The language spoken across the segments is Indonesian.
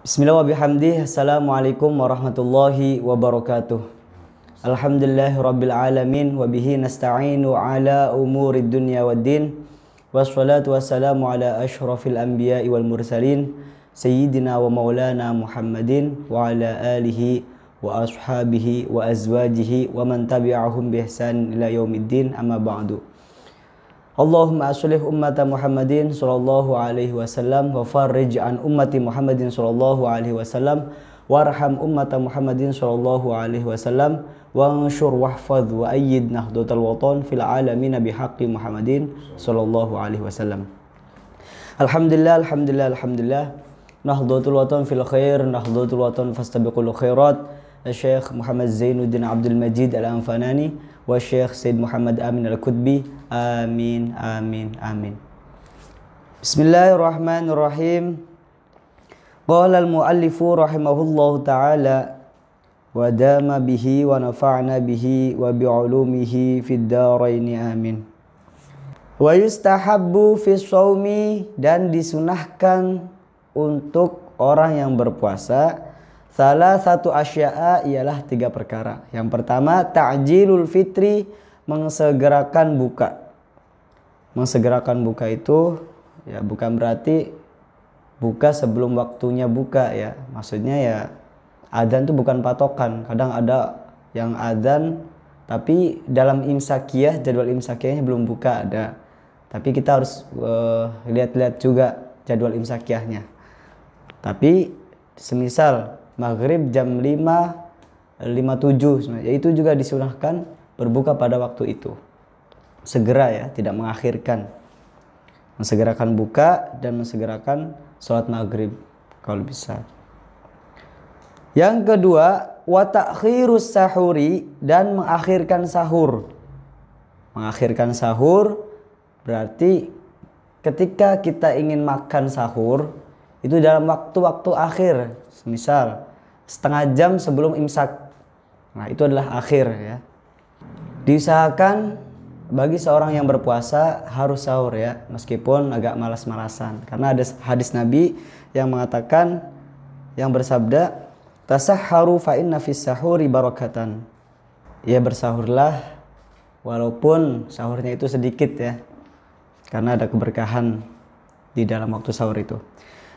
Bismillah wa bihamdih. Assalamualaikum warahmatullahi wabarakatuh. Alhamdulillahi rabbil alamin wa bihi nasta'inu ala umurid dunya waddin. Wassalatu wassalamu ala ashrafil anbiya'i wal mursalin sayyidina wa maulana Muhammadin wa ala alihi wa ashabihi wa azwajihi wa man tabi'ahum bi ihsan ila yaumiddin, amma ba'du. Allahumma aslih ummata Muhammadin sallallahu alaihi wasallam wa farrij an ummati Muhammadin sallallahu alaihi wasallam warham ummata Muhammadin sallallahu alaihi wasallam wa anshur wahfadh wa ayyid nahdlatal watan fil alamin bihaqqi Muhammadin sallallahu alaihi wasallam. Alhamdulillah, alhamdulillah. Nahdlatul watan fil khair, nahdlatul watan fastabiqul khairat. Syekh Muhammad Zainuddin Abdul Majid Al-Anfanani wa Syekh Said Muhammad Amin Al-Qutbi. Amin, amin, amin. Bismillahirrahmanirrahim. Qala al-muallifu rahimahullahu ta'ala wa dama bihi wa nafa'na bihi wa bi'ulumihi fid daraini, amin. Wa yustahabbu fi shaumi, dan disunahkan untuk orang yang berpuasa salah satu asya'a, ialah 3 perkara. Yang pertama, ta'jilul fitri, mensegerakan buka. Mensegerakan buka itu ya bukan berarti buka sebelum waktunya buka ya. Maksudnya ya adzan itu bukan patokan. Kadang ada yang adzan tapi dalam imsakiyah, jadwal imsakiyahnya belum buka ada. Tapi kita harus lihat-lihat juga jadwal imsakiyahnya. Tapi semisal maghrib jam 5.57, ya itu juga disunahkan berbuka pada waktu itu. Segera ya, tidak mengakhirkan. Mensegerakan buka dan mensegerakan sholat maghrib kalau bisa. Yang kedua, wa ta'khirus sahuri, dan mengakhirkan sahur. Mengakhirkan sahur berarti ketika kita ingin makan sahur itu dalam waktu-waktu akhir, misal setengah jam sebelum imsak. Nah, itu adalah akhir ya. Diusahakan bagi seorang yang berpuasa harus sahur ya, meskipun agak malas-malasan. Karena ada hadis Nabi yang mengatakan, yang bersabda, tasahharu fa inna fis sahuri barakatan. Ya, bersahurlah walaupun sahurnya itu sedikit ya. Karena ada keberkahan di dalam waktu sahur itu.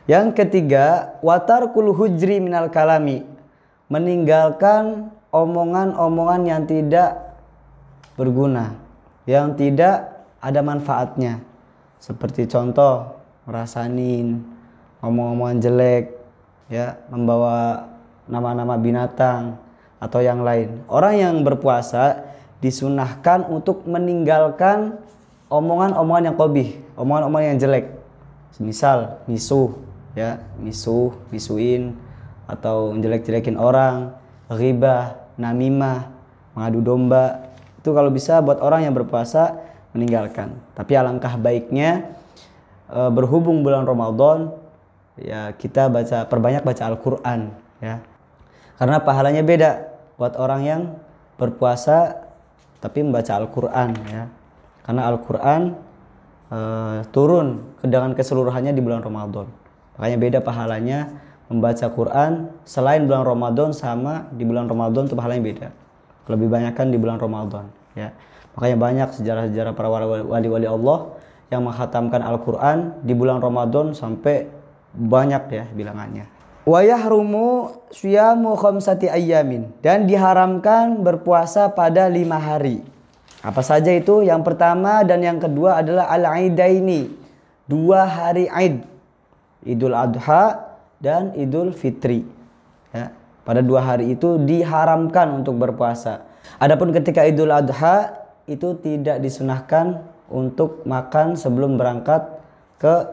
Yang ketiga, watarkul hujri minal kalami, meninggalkan omongan-omongan yang tidak berguna, yang tidak ada manfaatnya. Seperti contoh, merasanin, ngomong-ngomongan jelek, ya, membawa nama-nama binatang atau yang lain. Orang yang berpuasa disunahkan untuk meninggalkan omongan-omongan yang qabih, omongan-omongan yang jelek. Misal misuh, ya, misuin atau jelek-jelekin orang, ghibah, namimah, mengadu domba. Itu kalau bisa buat orang yang berpuasa meninggalkan. Tapi alangkah baiknya berhubung bulan Ramadan ya kita perbanyak baca Al-Qur'an ya. Karena pahalanya beda buat orang yang berpuasa tapi membaca Al-Qur'an ya. Karena Al-Qur'an turun dengan keseluruhannya di bulan Ramadan. Makanya beda pahalanya membaca Quran selain bulan Ramadan sama di bulan Ramadan, itu pahalanya beda. Lebih banyakkan di bulan Ramadan ya. Makanya banyak sejarah-sejarah para wali-wali Allah yang menghatamkan Al-Qur'an di bulan Ramadan sampai banyak ya bilangannya. Wa yahrumu syiyamu khamsati ayyamin, dan diharamkan berpuasa pada 5 hari. Apa saja itu? Yang pertama dan yang kedua adalah al-aidaini, 2 hari Aid, Idul Adha dan Idul Fitri ya. Pada 2 hari itu diharamkan untuk berpuasa. Adapun ketika Idul Adha itu tidak disunahkan untuk makan sebelum berangkat ke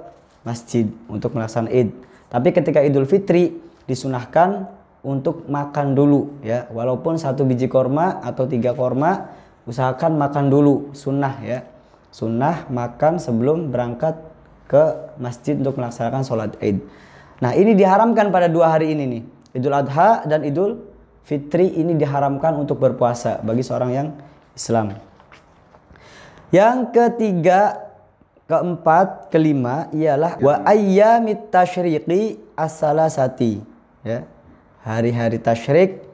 masjid untuk melaksanakan Id. Tapi ketika Idul Fitri disunahkan untuk makan dulu ya. Walaupun 1 biji korma atau 3 korma, usahakan makan dulu, sunnah ya. Sunnah makan sebelum berangkat ke masjid untuk melaksanakan sholat Id. Nah, ini diharamkan pada 2 hari ini nih. Idul Adha dan Idul Fitri ini diharamkan untuk berpuasa bagi seorang yang Islam. Yang ketiga, Keempat, kelima ialah wa ayyamit tasyriqi as-salasati, ya. Hari-hari tasyrik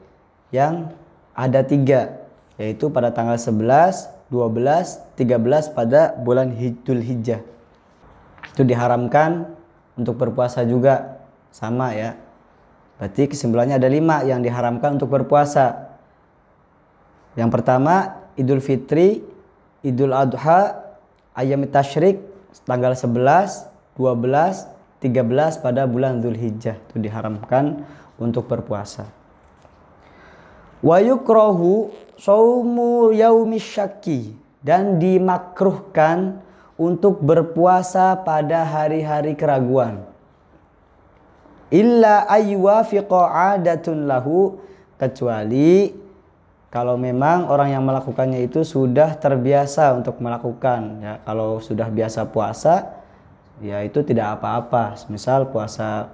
yang ada 3, yaitu pada tanggal 11, 12, 13 pada bulan Dzul Hijjah. Itu diharamkan untuk berpuasa juga, sama ya. Berarti kesimpulannya ada 5 yang diharamkan untuk berpuasa. Yang pertama, Idul Fitri, Idul Adha, Ayyamit Tasyrik tanggal 11, 12, 13 pada bulan Dzul Hijjah, itu diharamkan untuk berpuasa. Wa yukrahu shaumu yaumish syakki, dan dimakruhkan untuk berpuasa pada hari-hari keraguan. Illa ayyuwafiqa 'adatun lahu, kecuali kalau memang orang yang melakukannya itu sudah terbiasa untuk melakukan, ya. Kalau sudah biasa puasa, ya itu tidak apa-apa. Misal puasa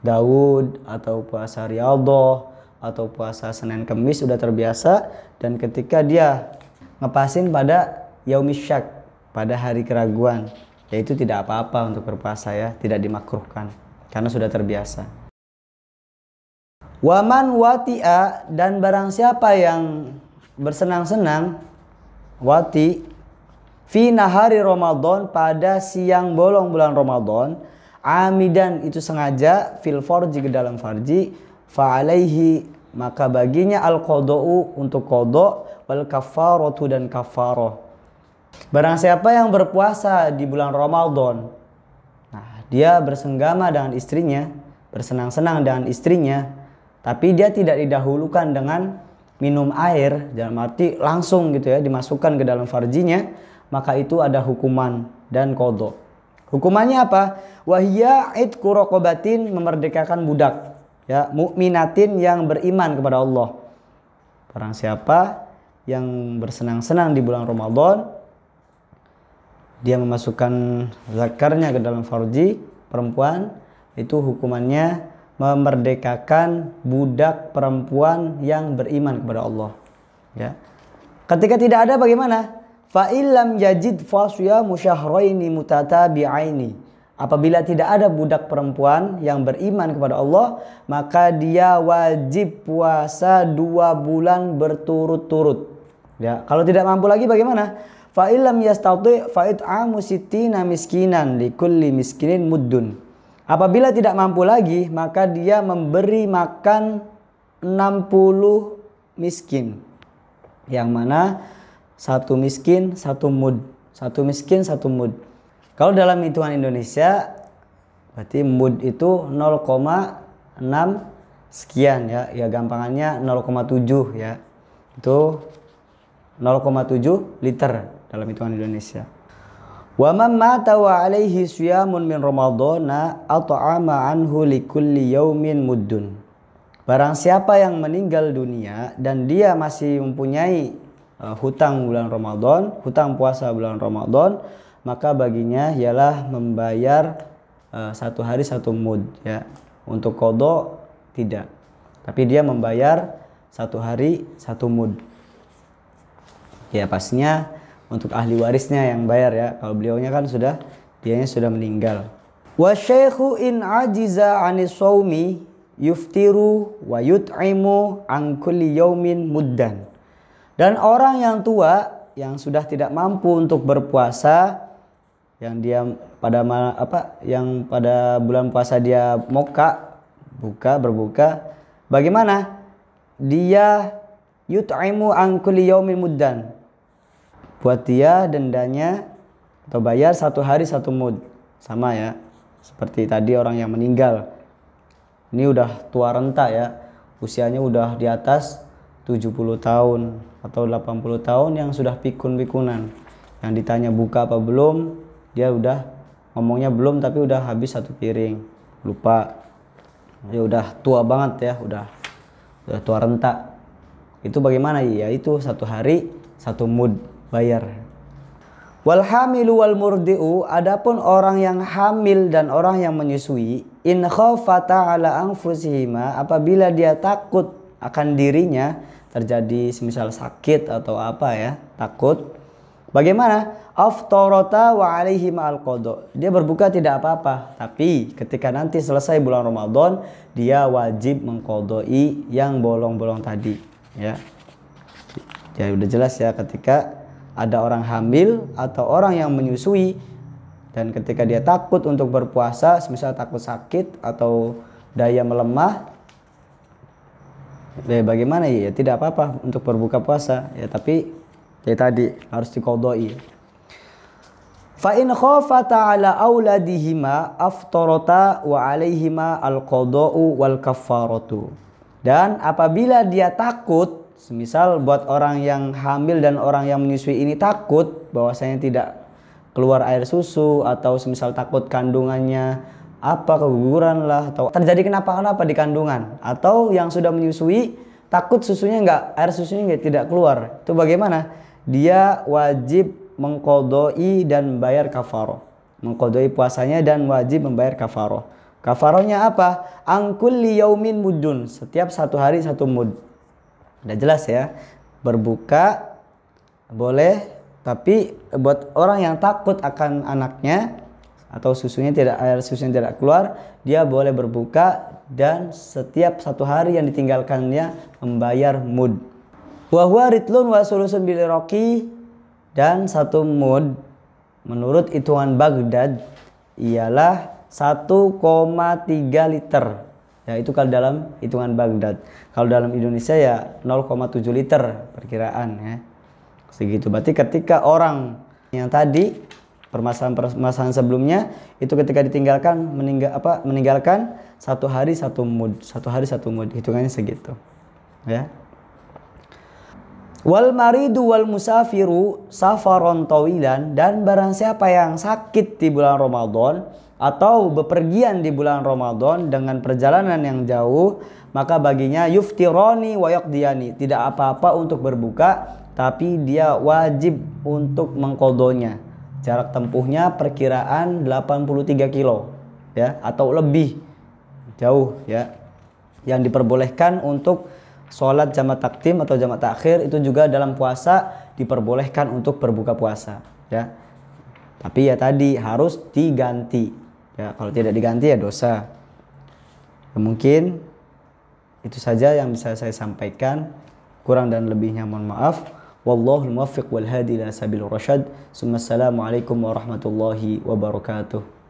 Daud atau puasa Riyadhah atau puasa Senin Kemis sudah terbiasa, dan ketika dia ngepasin pada Yaumisyak, pada hari keraguan, ya itu tidak apa-apa untuk berpuasa, ya, tidak dimakruhkan karena sudah terbiasa. Waman wati'a, dan barang siapa yang bersenang-senang, wati, fi nahari Ramadan, pada siang bolong bulan Ramadan, amidan, itu sengaja, fil farji, ke dalam farji, fa'alaihi, maka baginya al-qada'u, untuk qada', wal kafaratu, dan kafarah. Barang siapa yang berpuasa di bulan Ramadan, nah, dia bersenggama dengan istrinya, bersenang-senang dengan istrinya, tapi dia tidak didahulukan dengan minum air, dalam arti langsung gitu ya, dimasukkan ke dalam farjinya, maka itu ada hukuman dan qada. Hukumannya apa? Wahiyya idqu raqabatin, memerdekakan budak, ya, mukminatin, yang beriman kepada Allah. Barang siapa yang bersenang-senang di bulan Ramadan, dia memasukkan zakarnya ke dalam farji perempuan, itu hukumannya memerdekakan budak perempuan yang beriman kepada Allah, ya. Ketika tidak ada, bagaimana? Fa illam yajid fasyamu syahraini mutatabi'aini, apabila tidak ada budak perempuan yang beriman kepada Allah, maka dia wajib puasa 2 bulan berturut-turut, ya. Kalau tidak mampu lagi, bagaimana? Fa illam yastati fa it'amu sittina miskinan likulli miskinin muddun. Apabila tidak mampu lagi, maka dia memberi makan 60 miskin, yang mana 1 miskin 1 mud, 1 miskin 1 mud. Kalau dalam hitungan Indonesia, berarti mud itu 0,6 sekian, ya. Ya gampangannya 0,7, ya. Itu 0,7 liter dalam hitungan Indonesia. Wa man mata wa alaihi siyamun min ramadhana at'ama anhu likulli yaumin muddun. Barang siapa yang meninggal dunia dan dia masih mempunyai hutang bulan Ramadan, hutang puasa bulan Ramadan, maka baginya ialah membayar 1 hari 1 mud, ya. Untuk qada tidak, tapi dia membayar 1 hari 1 mud. Ya pastinya untuk ahli warisnya yang bayar, ya. Kalau beliaunya kan dianya sudah meninggal. Wa syaikhu in ajiza 'anis shaumi yuftiru wa yut'imu an kulli yaumin muddan. Dan orang yang tua yang sudah tidak mampu untuk berpuasa, yang dia yang pada bulan puasa dia berbuka, bagaimana? Dia yut'imu an kulli yaumin muddan. Buat dia dendanya atau bayar 1 hari 1 mud, sama, ya, seperti tadi orang yang meninggal. Ini udah tua renta, ya, usianya udah di atas 70 tahun atau 80 tahun, yang sudah pikun-pikunan. Yang ditanya buka apa belum, dia udah ngomongnya belum, tapi udah habis 1 piring, lupa. Ya udah tua banget, ya, udah tua renta. Itu bagaimana? Ya itu 1 hari 1 mud bayar. Wal hamilu wal murdi'u, adapun orang yang hamil dan orang yang menyusui, in khafata ala anfusihima, apabila dia takut akan dirinya terjadi semisal sakit atau apa, ya, takut, Bagaimana? Aftarata wa alaihi ma'al qada. Dia berbuka tidak apa-apa, tapi ketika nanti selesai bulan Ramadan, dia wajib mengqadai yang bolong-bolong tadi, ya. Ya udah jelas ya, ketika ada orang hamil atau orang yang menyusui dan ketika dia takut untuk berpuasa, misal takut sakit atau daya melemah, bagaimana ya? Tidak apa-apa untuk berbuka puasa, ya, tapi ya tadi harus diqadai. Fa in khafata ala auladihima aftarata wa alaihima al-qada'u wal kafaratu. Dan apabila dia takut, semisal buat orang yang hamil dan orang yang menyusui ini takut bahwasanya tidak keluar air susu, atau semisal takut kandungannya keguguran lah, atau terjadi kenapa-kenapa di kandungan, atau yang sudah menyusui takut air susunya tidak keluar, itu bagaimana? Dia wajib mengqadai dan membayar kafaroh, mengqadai puasanya dan wajib membayar kafaroh. Kafarohnya apa? Angkulli yaumin mudun, setiap satu hari satu mud. Udah jelas ya, berbuka boleh, tapi buat orang yang takut akan anaknya atau air susunya tidak keluar, dia boleh berbuka dan setiap satu hari yang ditinggalkannya membayar mud. Wa huwa ritlun wa sulusun bil iraqi. Dan satu mud menurut hitungan Baghdad ialah 1,3 liter. Ya, itu kalau dalam hitungan Baghdad. Kalau dalam Indonesia ya 0,7 liter perkiraan, ya. Segitu. Berarti ketika orang yang tadi permasalahan sebelumnya itu ketika meninggalkan satu hari satu mud, hitungannya segitu, ya. Wal maridu wal musafiru safaron tawilan, dan barang siapa yang sakit di bulan Ramadan atau bepergian di bulan Ramadan dengan perjalanan yang jauh, maka baginya yuftirani wa yaqdiyani, tidak apa-apa untuk berbuka, tapi dia wajib untuk mengqadanya. Jarak tempuhnya perkiraan 83 kilo, ya, atau lebih jauh, ya. Yang diperbolehkan untuk sholat jamak takdim atau jamak takhir itu juga dalam puasa diperbolehkan untuk berbuka puasa, ya. Tapi ya tadi harus diganti, ya. Kalau tidak diganti ya dosa. Ya, mungkin itu saja yang bisa saya sampaikan. Kurang dan lebihnya mohon maaf. Wallahul muwaffiq wal hadi ila sabil rasyad. Assalamualaikum warahmatullahi wabarakatuh.